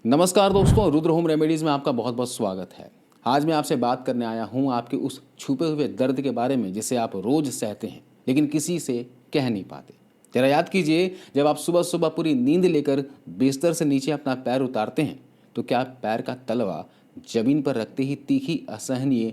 नमस्कार दोस्तों, Rudra home remedies में आपका बहुत बहुत स्वागत है। आज मैं आपसे बात करने आया हूँ आपके उस छुपे हुए दर्द के बारे में जिसे आप रोज़ सहते हैं लेकिन किसी से कह नहीं पाते। जरा याद कीजिए, जब आप सुबह सुबह पूरी नींद लेकर बिस्तर से नीचे अपना पैर उतारते हैं तो क्या पैर का तलवा जमीन पर रखते ही तीखी असहनीय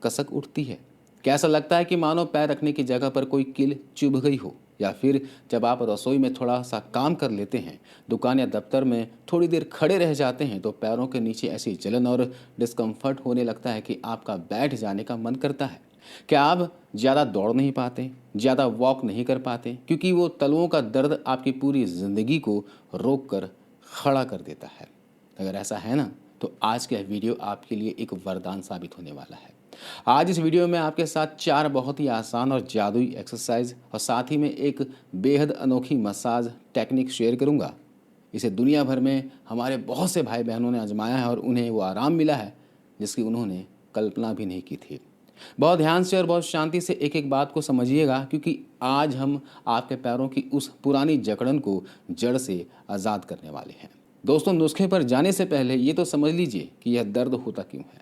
कसक उठती है। कैसा लगता है कि मानो पैर रखने की जगह पर कोई कील चुभ गई हो। या फिर जब आप रसोई में थोड़ा सा काम कर लेते हैं, दुकान या दफ्तर में थोड़ी देर खड़े रह जाते हैं तो पैरों के नीचे ऐसी जलन और डिस्कम्फर्ट होने लगता है कि आपका बैठ जाने का मन करता है। क्या आप ज़्यादा दौड़ नहीं पाते, ज़्यादा वॉक नहीं कर पाते क्योंकि वो तलवों का दर्द आपकी पूरी ज़िंदगी को रोक कर खड़ा कर देता है। अगर ऐसा है ना, तो आज का वीडियो आपके लिए एक वरदान साबित होने वाला है। आज इस वीडियो में आपके साथ 4 बहुत ही आसान और जादुई एक्सरसाइज और साथ ही में एक बेहद अनोखी मसाज टेक्निक शेयर करूंगा। इसे दुनिया भर में हमारे बहुत से भाई बहनों ने आजमाया है और उन्हें वो आराम मिला है जिसकी उन्होंने कल्पना भी नहीं की थी। बहुत ध्यान से और बहुत शांति से एक एक बात को समझिएगा क्योंकि आज हम आपके पैरों की उस पुरानी जकड़न को जड़ से आज़ाद करने वाले हैं। दोस्तों, नुस्खे पर जाने से पहले ये तो समझ लीजिए कि यह दर्द होता क्यों है।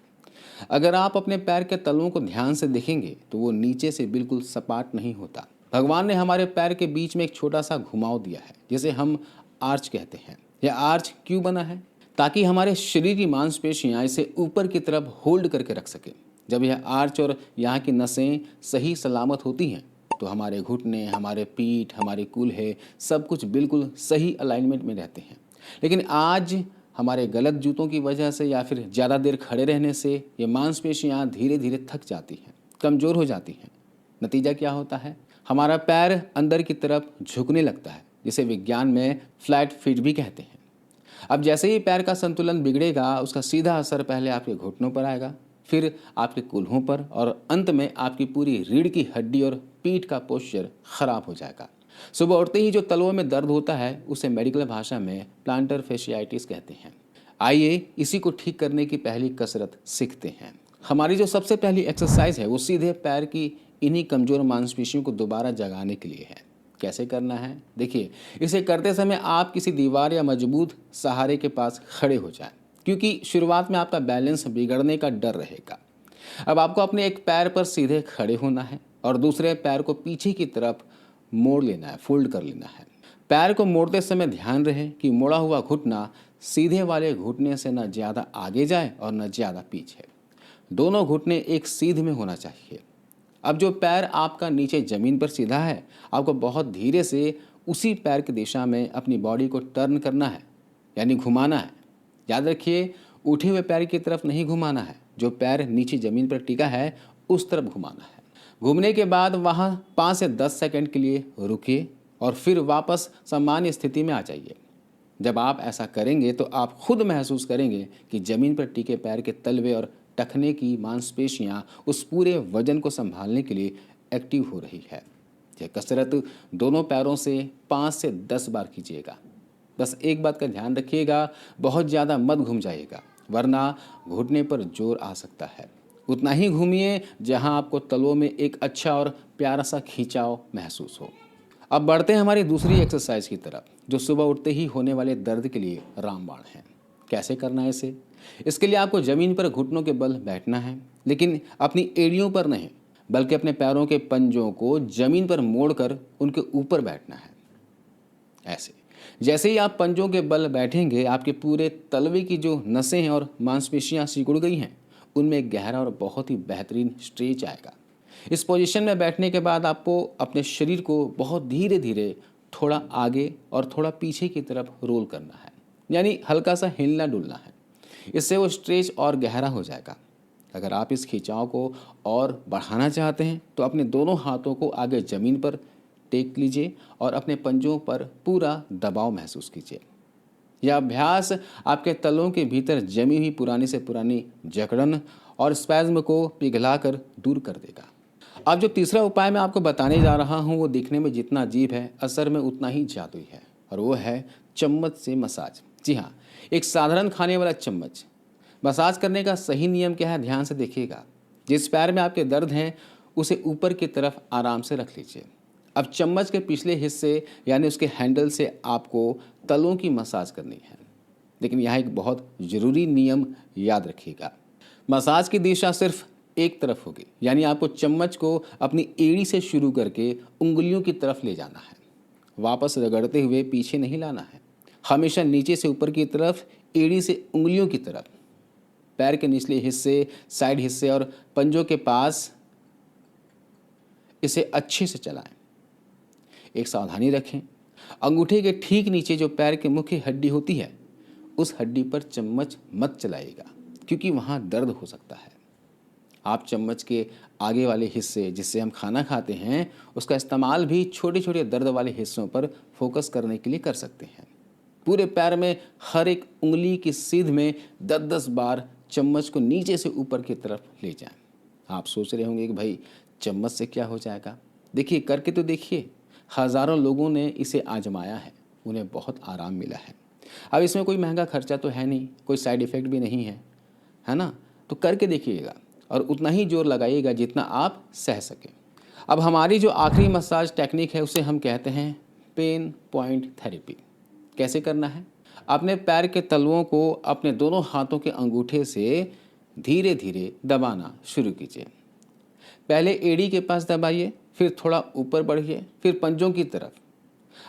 अगर आप अपने पैर के तलवों को ध्यान से देखेंगे तो वो नीचे से बिल्कुल सपाट नहीं होता। भगवान ने हमारे पैर के बीच में एक छोटा सा घुमाव दिया है जिसे हम आर्च कहते हैं। यह आर्च क्यों बना है? ताकि हमारे शरीर की मांसपेशियां इसे ऊपर की तरफ होल्ड करके रख सके। जब यह आर्च और यहाँ की नसें सही सलामत होती हैं तो हमारे घुटने, हमारे पीठ, हमारे कूल्हे सब कुछ बिल्कुल सही अलाइनमेंट में रहते हैं। लेकिन आज हमारे गलत जूतों की वजह से या फिर ज़्यादा देर खड़े रहने से ये मांसपेशियाँ धीरे धीरे थक जाती हैं, कमज़ोर हो जाती हैं। नतीजा क्या होता है? हमारा पैर अंदर की तरफ झुकने लगता है जिसे विज्ञान में फ्लैट फीट भी कहते हैं। अब जैसे ही पैर का संतुलन बिगड़ेगा, उसका सीधा असर पहले आपके घुटनों पर आएगा, फिर आपके कूल्हों पर और अंत में आपकी पूरी रीढ़ की हड्डी और पीठ का पोस्चर खराब हो जाएगा। सुबह उठते ही जो तलवों में दर्द होता है उसे मेडिकल भाषा में प्लांटर फेशियाइटिस कहते हैं। आइए इसी को ठीक करने की पहली कसरत सीखते हैं। हमारी जो सबसे पहली एक्सरसाइज है वो सीधे पैर की इन्हीं कमज़ोर मांसपेशियों को दोबारा जगाने के लिए है। कैसे करना है? देखिए, इसे करते समय आप किसी दीवार या मजबूत सहारे के पास खड़े हो जाएं क्योंकि शुरुआत में आपका बैलेंस बिगड़ने का डर रहेगा। अब आपको अपने एक पैर पर सीधे खड़े होना है और दूसरे पैर को पीछे की तरफ मोड़ लेना है, फोल्ड कर लेना है। पैर को मोड़ते समय ध्यान रहे कि मोड़ा हुआ घुटना सीधे वाले घुटने से न ज़्यादा आगे जाए और न ज़्यादा पीछे। दोनों घुटने एक सीध में होना चाहिए। अब जो पैर आपका नीचे ज़मीन पर सीधा है, आपको बहुत धीरे से उसी पैर की दिशा में अपनी बॉडी को टर्न करना है, यानी घुमाना है। याद रखिए, उठे हुए पैर की तरफ नहीं घुमाना है, जो पैर नीचे ज़मीन पर टिका है उस तरफ घुमाना है। घूमने के बाद वहाँ 5 से 10 सेकंड के लिए रुकिए और फिर वापस सामान्य स्थिति में आ जाइए। जब आप ऐसा करेंगे तो आप खुद महसूस करेंगे कि ज़मीन पर टिके पैर के तलवे और टखने की मांसपेशियाँ उस पूरे वजन को संभालने के लिए एक्टिव हो रही है। यह कसरत दोनों पैरों से 5 से 10 बार कीजिएगा। बस एक बात का ध्यान रखिएगा, बहुत ज़्यादा मत घूम जाइएगा वरना घुटने पर जोर आ सकता है। उतना ही घूमिए जहां आपको तलवों में एक अच्छा और प्यारा सा खिंचाव महसूस हो। अब बढ़ते हैं हमारी दूसरी एक्सरसाइज की तरफ, जो सुबह उठते ही होने वाले दर्द के लिए रामबाण है। कैसे करना है इसे? इसके लिए आपको ज़मीन पर घुटनों के बल बैठना है, लेकिन अपनी एड़ियों पर नहीं, बल्कि अपने पैरों के पंजों को ज़मीन पर मोड़कर उनके ऊपर बैठना है। ऐसे जैसे ही आप पंजों के बल बैठेंगे, आपके पूरे तलवे की जो नसें हैं और मांसपेशियां सिकुड़ गई हैं, उनमें एक गहरा और बहुत ही बेहतरीन स्ट्रेच आएगा। इस पोजीशन में बैठने के बाद आपको अपने शरीर को बहुत धीरे धीरे थोड़ा आगे और थोड़ा पीछे की तरफ रोल करना है, यानी हल्का सा हिलना डुलना है। इससे वो स्ट्रेच और गहरा हो जाएगा। अगर आप इस खिंचाव को और बढ़ाना चाहते हैं तो अपने दोनों हाथों को आगे ज़मीन पर टेक लीजिए और अपने पंजों पर पूरा दबाव महसूस कीजिए। यह अभ्यास आपके तलों के भीतर जमी हुई पुरानी से पुरानी जकड़न और स्पैज्म को पिघलाकर दूर कर देगा। अब जो तीसरा उपाय मैं आपको बताने जा रहा हूँ वो दिखने में जितना अजीब है, असर में उतना ही जादुई है, और वो है चम्मच से मसाज। जी हाँ, एक साधारण खाने वाला चम्मच। मसाज करने का सही नियम क्या है, ध्यान से देखिएगा। जिस पैर में आपके दर्द हैं उसे ऊपर की तरफ आराम से रख लीजिए। अब चम्मच के पिछले हिस्से यानी उसके हैंडल से आपको तलों की मसाज करनी है। लेकिन यहाँ एक बहुत ज़रूरी नियम याद रखिएगा। मसाज की दिशा सिर्फ एक तरफ होगी, यानी आपको चम्मच को अपनी एड़ी से शुरू करके उंगलियों की तरफ ले जाना है। वापस रगड़ते हुए पीछे नहीं लाना है। हमेशा नीचे से ऊपर की तरफ, एड़ी से उंगलियों की तरफ। पैर के निचले हिस्से, साइड हिस्से और पंजों के पास इसे अच्छे से चलाएं। एक सावधानी रखें, अंगूठे के ठीक नीचे जो पैर के मुख्य हड्डी होती है, उस हड्डी पर चम्मच मत चलाइएगा, क्योंकि वहाँ दर्द हो सकता है। आप चम्मच के आगे वाले हिस्से, जिससे हम खाना खाते हैं, उसका इस्तेमाल भी छोटे छोटे दर्द वाले हिस्सों पर फोकस करने के लिए कर सकते हैं। पूरे पैर में हर एक उंगली की सीध में 10-10 बार चम्मच को नीचे से ऊपर की तरफ ले जाएं। आप सोच रहे होंगे कि भाई चम्मच से क्या हो जाएगा? देखिए, करके तो देखिए। हज़ारों लोगों ने इसे आजमाया है, उन्हें बहुत आराम मिला है। अब इसमें कोई महंगा खर्चा तो है नहीं, कोई साइड इफ़ेक्ट भी नहीं है ना? तो करके देखिएगा और उतना ही जोर लगाइएगा जितना आप सह सकें। अब हमारी जो आखिरी मसाज टेक्निक है, उसे हम कहते हैं पेन पॉइंट थेरेपी। कैसे करना है? अपने पैर के तलवों को अपने दोनों हाथों के अंगूठे से धीरे धीरे दबाना शुरू कीजिए। पहले एड़ी के पास दबाइए, फिर थोड़ा ऊपर बढ़िए, फिर पंजों की तरफ।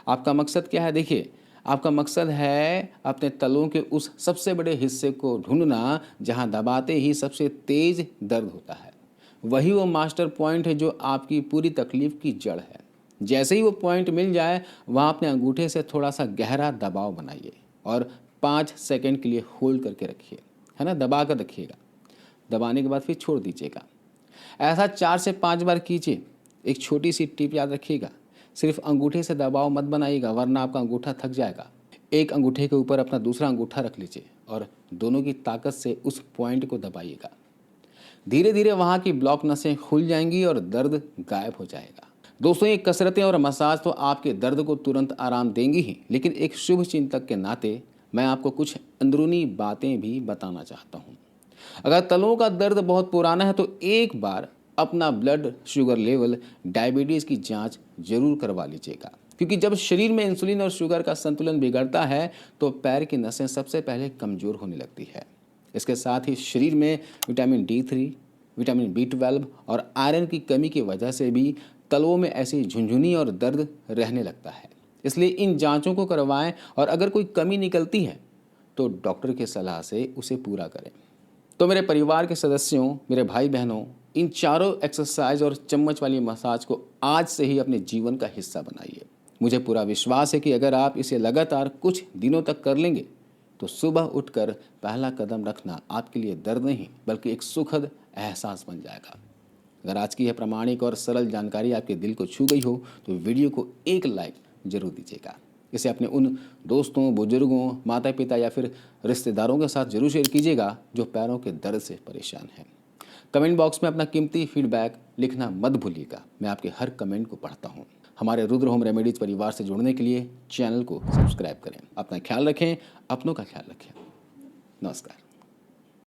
आपका मकसद क्या है? देखिए, आपका मकसद है अपने तलों के उस सबसे बड़े हिस्से को ढूंढना जहां दबाते ही सबसे तेज दर्द होता है। वही वो मास्टर पॉइंट है जो आपकी पूरी तकलीफ की जड़ है। जैसे ही वो पॉइंट मिल जाए, वहाँ अपने अंगूठे से थोड़ा सा गहरा दबाव बनाइए और 5 सेकंड के लिए होल्ड करके रखिए, है ना? दबा कर रखिएगा। दबाने के बाद फिर छोड़ दीजिएगा। ऐसा 4 से 5 बार कीजिए। एक छोटी सी टिप याद रखिएगा, सिर्फ अंगूठे से दबाव मत बनाइएगा, वरना आपका अंगूठा थक जाएगा। एक अंगूठे के ऊपर अपना दूसरा अंगूठा रख लीजिए और दोनों की ताकत से उस पॉइंट को दबाइएगा। धीरे धीरे वहाँ की ब्लॉक नसें खुल जाएंगी और दर्द गायब हो जाएगा। दोस्तों, ये कसरतें और मसाज तो आपके दर्द को तुरंत आराम देंगी ही, लेकिन एक शुभ चिंतक के नाते मैं आपको कुछ अंदरूनी बातें भी बताना चाहता हूँ। अगर तलों का दर्द बहुत पुराना है तो एक बार अपना ब्लड शुगर लेवल, डायबिटीज़ की जांच जरूर करवा लीजिएगा, क्योंकि जब शरीर में इंसुलिन और शुगर का संतुलन बिगड़ता है तो पैर की नसें सबसे पहले कमज़ोर होने लगती है। इसके साथ ही शरीर में विटामिन D3, विटामिन B12 और आयरन की कमी की वजह से भी तलवों में ऐसी झुंझुनी और दर्द रहने लगता है। इसलिए इन जांचों को करवाएं और अगर कोई कमी निकलती है तो डॉक्टर की सलाह से उसे पूरा करें। तो मेरे परिवार के सदस्यों, मेरे भाई बहनों, इन चारों एक्सरसाइज और चम्मच वाली मसाज को आज से ही अपने जीवन का हिस्सा बनाइए। मुझे पूरा विश्वास है कि अगर आप इसे लगातार कुछ दिनों तक कर लेंगे तो सुबह उठकर पहला कदम रखना आपके लिए दर्द नहीं बल्कि एक सुखद एहसास बन जाएगा। अगर आज की यह प्रामाणिक और सरल जानकारी आपके दिल को छू गई हो तो वीडियो को एक लाइक जरूर दीजिएगा। इसे अपने उन दोस्तों, बुजुर्गों, माता पिता या फिर रिश्तेदारों के साथ जरूर शेयर कीजिएगा जो पैरों के दर्द से परेशान हैं। कमेंट बॉक्स में अपना कीमती फीडबैक लिखना मत भूलिएगा, मैं आपके हर कमेंट को पढ़ता हूँ। हमारे रुद्र होम रेमेडीज परिवार से जुड़ने के लिए चैनल को सब्सक्राइब करें। अपना ख्याल रखें, अपनों का ख्याल रखें। नमस्कार।